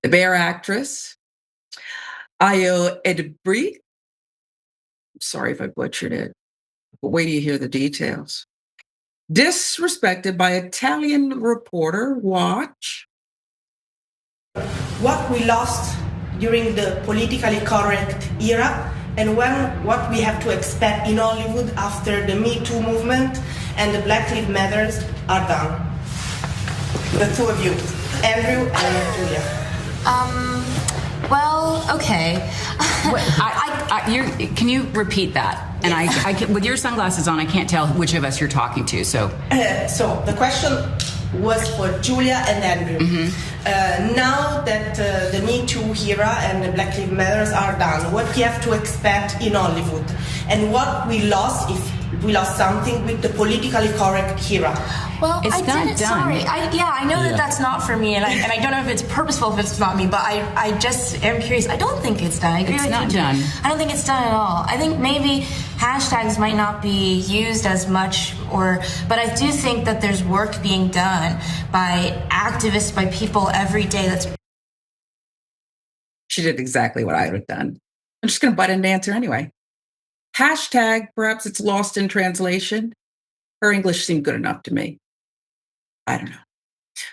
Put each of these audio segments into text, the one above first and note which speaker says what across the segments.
Speaker 1: The Bear actress, Ayo Edebiri. Sorry if I butchered it, but wait till you hear the details. Disrespected by Italian reporter. Watch.
Speaker 2: What we lost during the politically correct era and what we have to expect in Hollywood after the Me Too movement and the Black Lives Matters are done. The two of you, Andrew and Julia.
Speaker 3: Well, okay.
Speaker 4: Can you repeat that? And I can, with your sunglasses on, I can't tell which of us you're talking to. So
Speaker 2: the question was for Julia and Andrew. Mm-hmm. Now that the Me Too era and the Black Lives Matters are done, what we have to expect in Hollywood, and what we lost if we lost something with the politically correct era.
Speaker 3: Well,
Speaker 4: it's
Speaker 3: I
Speaker 4: not
Speaker 3: didn't.
Speaker 4: done.
Speaker 3: Sorry, I know that that's not for me, and I don't know if it's purposeful if it's not me, but I just am curious. I don't think it's done. I agree
Speaker 4: it's
Speaker 3: with
Speaker 4: not
Speaker 3: you.
Speaker 4: Done.
Speaker 3: I don't think it's done at all. I think maybe hashtags might not be used as much, but I do think that there's work being done by activists, by people every day.
Speaker 1: She did exactly what I would have done. I'm just going to butt in and answer anyway. Hashtag, perhaps it's lost in translation. Her English seemed good enough to me. I don't know.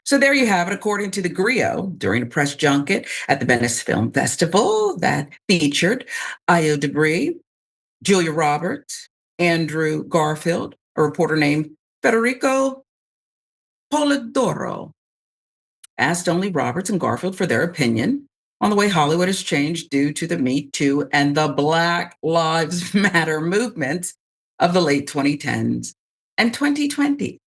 Speaker 1: So there you have it, according to the Griot, during a press junket at the Venice Film Festival that featured Ayo Edebiri, Julia Roberts, Andrew Garfield, a reporter named Federico Polidoro asked only Roberts and Garfield for their opinion on the way Hollywood has changed due to the Me Too and the Black Lives Matter movements of the late 2010s and 2020.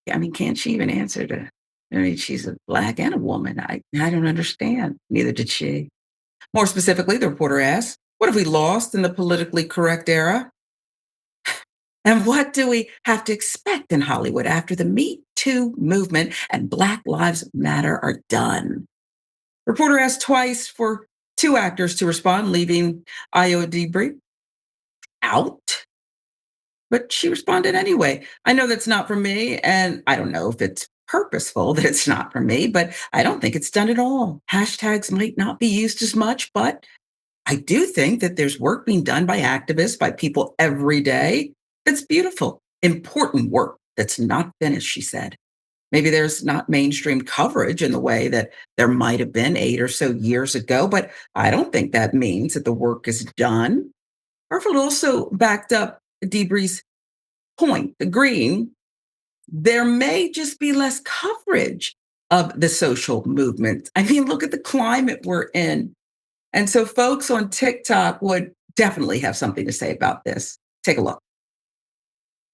Speaker 1: I mean, can't she even answer to, I mean, she's a Black and a woman. I don't understand. Neither did she. More specifically, the reporter asked, what have we lost in the politically correct era? And what do we have to expect in Hollywood after the Me Too movement and Black Lives Matter are done? Reporter asked twice for two actors to respond, leaving Ayo Edebiri out. But she responded anyway. I know that's not for me, and I don't know if it's purposeful that it's not for me, but I don't think it's done at all. Hashtags might not be used as much, but I do think that there's work being done by activists, by people every day. That's beautiful, important work that's not finished, she said. Maybe there's not mainstream coverage in the way that there might have been 8 or so years ago, but I don't think that means that the work is done. Garfield also backed up Edebiri's point, agreeing there may just be less coverage of the social movement. I mean, look at the climate we're in. And so folks on TikTok would definitely have something to say about this. Take a look.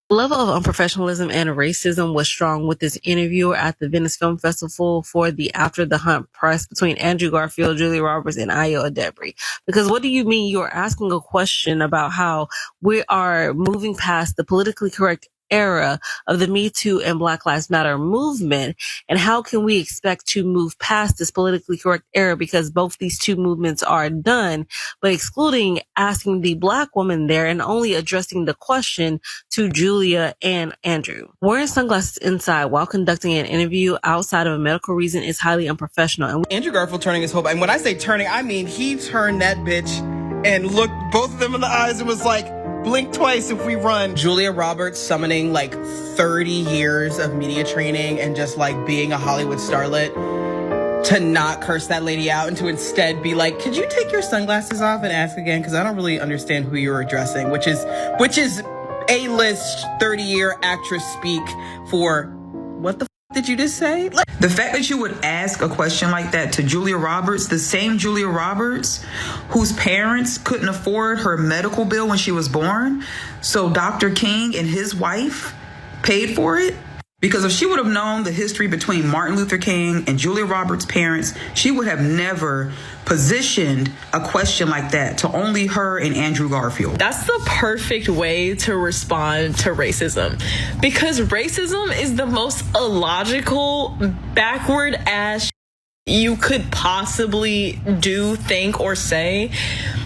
Speaker 5: The level of unprofessionalism and racism was strong with this interviewer at the Venice Film Festival for the After the Hunt press between Andrew Garfield, Julia Roberts, and Ayo Edebiri. Because what do you mean you're asking a question about how we are moving past the politically correct era of the Me Too and Black Lives Matter movement, and how can we expect to move past this politically correct era because both these two movements are done, but excluding asking the Black woman there and only addressing the question to Julia and Andrew. Wearing sunglasses inside while conducting an interview outside of a medical reason is highly unprofessional. And
Speaker 6: Andrew Garfield turning his whole back, and when I say turning, I mean he turned that bitch and looked both of them in the eyes and was like, blink twice if we run. Julia Roberts summoning like 30 years of media training and just like being a Hollywood starlet to not curse that lady out and to instead be like, could you take your sunglasses off and ask again? Because I don't really understand who you're addressing, which is A-list 30-year actress speak for what the did you just say?
Speaker 7: The fact that you would ask a question like that to Julia Roberts, the same Julia Roberts whose parents couldn't afford her medical bill when she was born, so Dr. King and his wife paid for it. Because if she would have known the history between Martin Luther King and Julia Roberts' parents, she would have never positioned a question like that to only her and Andrew Garfield.
Speaker 8: That's the perfect way to respond to racism, because racism is the most illogical, backward ass you could possibly do, think, or say.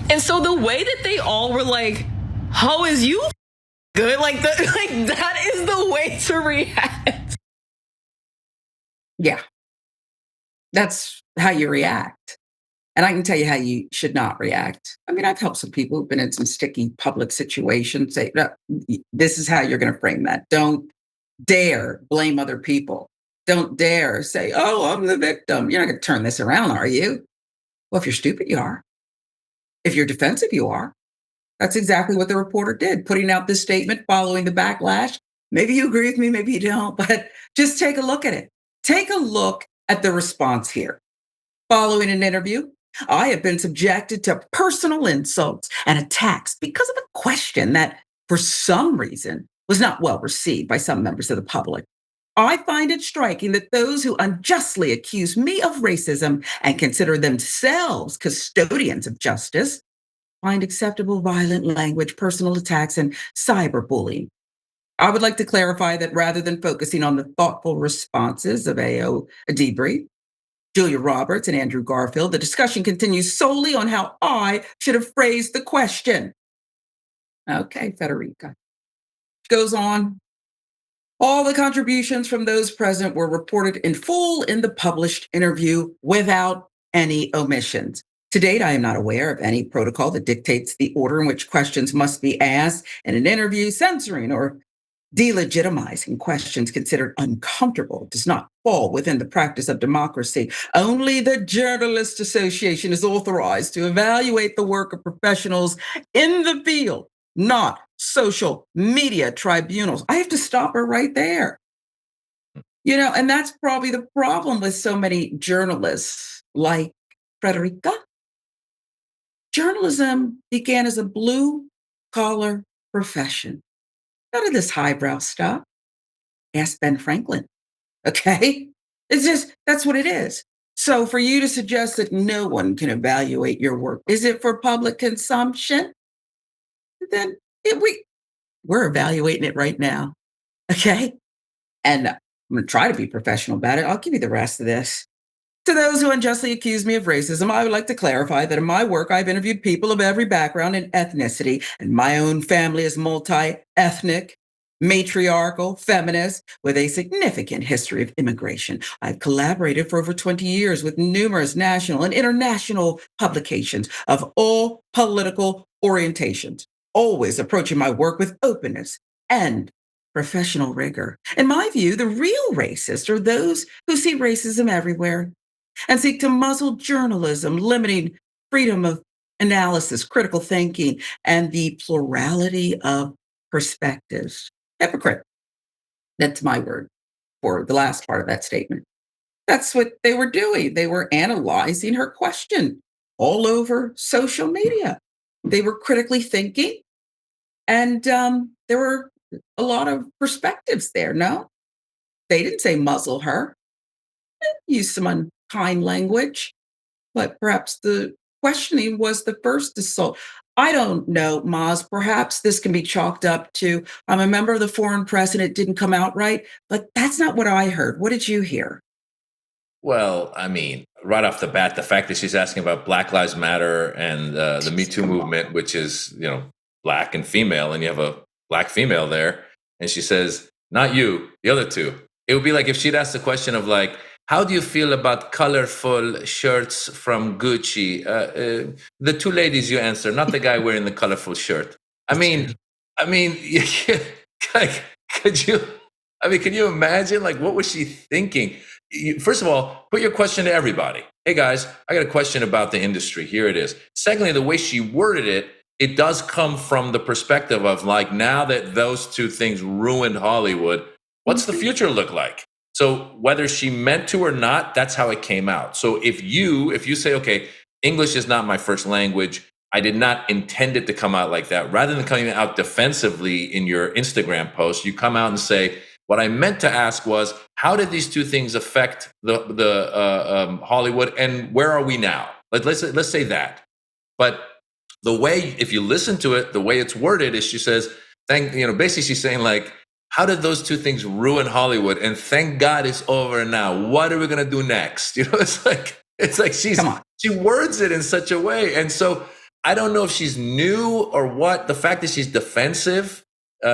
Speaker 8: And so the way that they all were like, how is you good? Like that is the way to react.
Speaker 1: Yeah. That's how you react. And I can tell you how you should not react. I mean, I've helped some people who've been in some sticky public situations say, no, this is how you're going to frame that. Don't dare blame other people. Don't dare say, oh, I'm the victim. You're not going to turn this around, are you? Well, if you're stupid, you are. If you're defensive, you are. That's exactly what the reporter did, putting out this statement following the backlash. Maybe you agree with me, maybe you don't, but just take a look at it. Take a look at the response here. Following an interview, I have been subjected to personal insults and attacks because of a question that, for some reason, was not well received by some members of the public. I find it striking that those who unjustly accuse me of racism and consider themselves custodians of justice find acceptable violent language, personal attacks, and cyberbullying. I would like to clarify that rather than focusing on the thoughtful responses of Ayo Edebiri, Julia Roberts, and Andrew Garfield, the discussion continues solely on how I should have phrased the question. Okay, Federica. Goes on. All the contributions from those present were reported in full in the published interview without any omissions. To date, I am not aware of any protocol that dictates the order in which questions must be asked in an interview. Censoring or delegitimizing questions considered uncomfortable does not fall within the practice of democracy. Only the Journalists Association is authorized to evaluate the work of professionals in the field, not social media tribunals. I have to stop her right there. And that's probably the problem with so many journalists like Frederica. Journalism began as a blue-collar profession. None of this highbrow stuff. Ask Ben Franklin, okay? That's what it is. So for you to suggest that no one can evaluate your work, is it for public consumption? Then we're evaluating it right now, okay? And I'm going to try to be professional about it. I'll give you the rest of this. To those who unjustly accuse me of racism, I would like to clarify that in my work, I've interviewed people of every background and ethnicity, and my own family is multi-ethnic, matriarchal, feminist, with a significant history of immigration. I've collaborated for over 20 years with numerous national and international publications of all political orientations, always approaching my work with openness and professional rigor. In my view, the real racists are those who see racism everywhere and seek to muzzle journalism, limiting freedom of analysis, critical thinking, and the plurality of perspectives. Hypocrite. That's my word for the last part of that statement. That's what they were doing. They were analyzing her question all over social media. They were critically thinking, and there were a lot of perspectives there, no? They didn't say muzzle her. They used some unkind language, but perhaps the questioning was the first assault. I don't know, Maz. Perhaps this can be chalked up to I'm a member of the foreign press and it didn't come out right, but that's not what I heard. What did you hear?
Speaker 9: Well, I mean, right off the bat, the fact that she's asking about Black Lives Matter and the Me Too movement, which is, black and female, and you have a black female there, and she says, not you, the other two. It would be like if she'd asked the question of like, how do you feel about colorful shirts from Gucci? The two ladies you answer, not the guy wearing the colorful shirt. I mean, like, can you imagine? Like, what was she thinking? First of all, put your question to everybody. Hey guys, I got a question about the industry. Here it is. Secondly, the way she worded it, it does come from the perspective of like, now that those two things ruined Hollywood, what's the future look like? So whether she meant to or not, that's how it came out. So if you say, okay, English is not my first language, I did not intend it to come out like that. Rather than coming out defensively in your Instagram post, you come out and say, what I meant to ask was, how did these two things affect the Hollywood, and where are we now? Let's say that. But the way, if you listen to it, the way it's worded is she says, basically she's saying like, how did those two things ruin Hollywood? And thank God it's over now. What are we gonna do next? It's like she words it in such a way, and so I don't know if she's new or what. The fact that she's defensive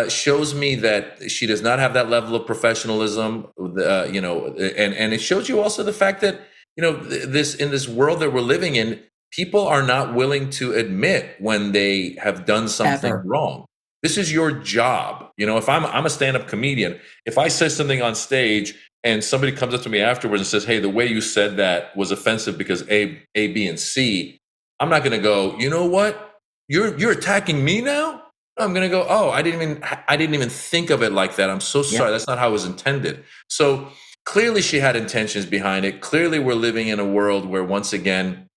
Speaker 9: shows me that she does not have that level of professionalism, and it shows you also the fact that this in this world that we're living in, people are not willing to admit when they have done something
Speaker 1: Ever.
Speaker 9: wrong. This is your job. If I'm a stand-up comedian, if I say something on stage and somebody comes up to me afterwards and says, "Hey, the way you said that was offensive because A, B, and C," I'm not going to go, "You know what? You're attacking me now?" I'm going to go, "Oh, I didn't even think of it like that. I'm so sorry.
Speaker 1: Yeah.
Speaker 9: That's not how it was intended." So clearly she had intentions behind it. Clearly we're living in a world where, once again,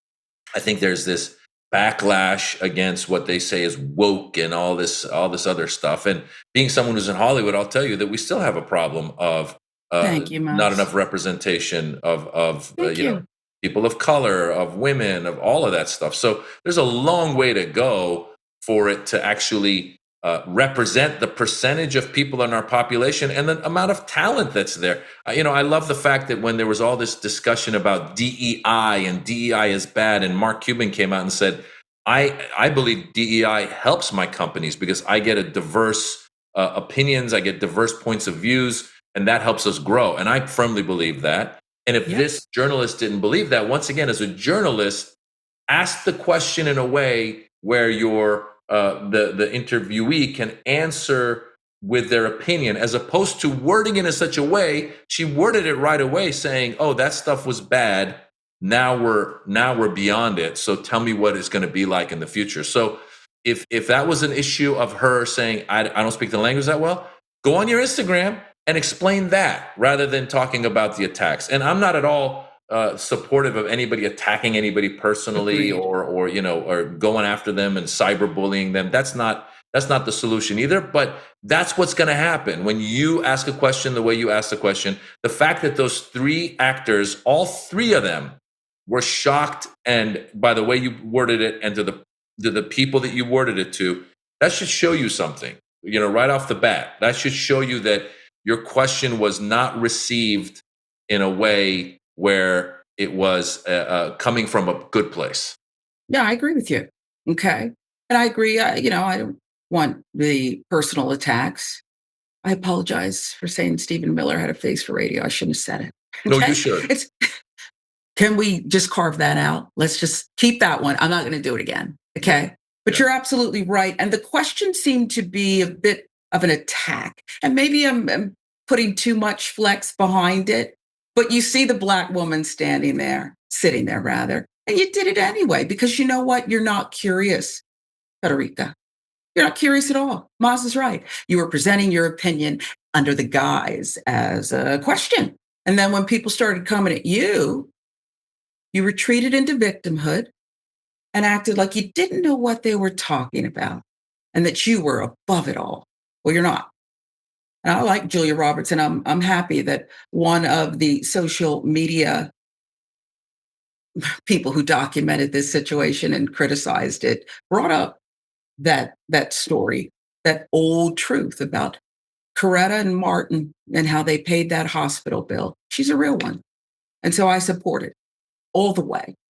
Speaker 9: I think there's this backlash against what they say is woke and all this other stuff. And being someone who's in Hollywood, I'll tell you that we still have a problem of
Speaker 1: Thank you,
Speaker 9: not
Speaker 1: Miles.
Speaker 9: enough representation of
Speaker 1: Thank you.
Speaker 9: people of color, of women, of all of that stuff. So there's a long way to go for it to actually represent the percentage of people in our population and the amount of talent that's there. I love the fact that when there was all this discussion about DEI and DEI is bad, and Mark Cuban came out and said, I believe DEI helps my companies because I get a diverse opinions, I get diverse points of views, and that helps us grow. And I firmly believe that. And if this journalist didn't believe that, once again, as a journalist, ask the question in a way where the interviewee can answer with their opinion, as opposed to wording it in such a way. She worded it right away saying, "Oh, that stuff was bad. Now we're beyond it. So tell me what it's going to be like in the future." So if that was an issue of her saying, I don't speak the language that well, go on your Instagram and explain that rather than talking about the attacks. And I'm not at all supportive of anybody attacking anybody personally.
Speaker 1: Agreed.
Speaker 9: or going after them and cyberbullying them. That's not the solution either. But that's what's going to happen when you ask a question the way you ask the question. The fact that those three actors, all three of them, were shocked and by the way you worded it and to the people that you worded it to, that should show you something. Right off the bat, that should show you that your question was not received in a way where it was coming from a good place.
Speaker 1: Yeah, I agree with you. Okay. And I agree. I don't want the personal attacks. I apologize for saying Stephen Miller had a face for radio. I shouldn't have said it.
Speaker 9: No,
Speaker 1: Okay?
Speaker 9: you should.
Speaker 1: Can we just carve that out? Let's just keep that one. I'm not going to do it again. Okay. But you're absolutely right. And the question seemed to be a bit of an attack. And maybe I'm putting too much flex behind it. But you see the Black woman sitting there, rather. And you did it anyway, because you know what? You're not curious, Federica. You're not curious at all. Maz is right. You were presenting your opinion under the guise as a question. And then when people started coming at you, you retreated into victimhood and acted like you didn't know what they were talking about and that you were above it all. Well, you're not. And I like Julia Roberts, and I'm happy that one of the social media people who documented this situation and criticized it brought up that story, that old truth about Coretta and Martin and how they paid that hospital bill. She's a real one. And so I support it all the way.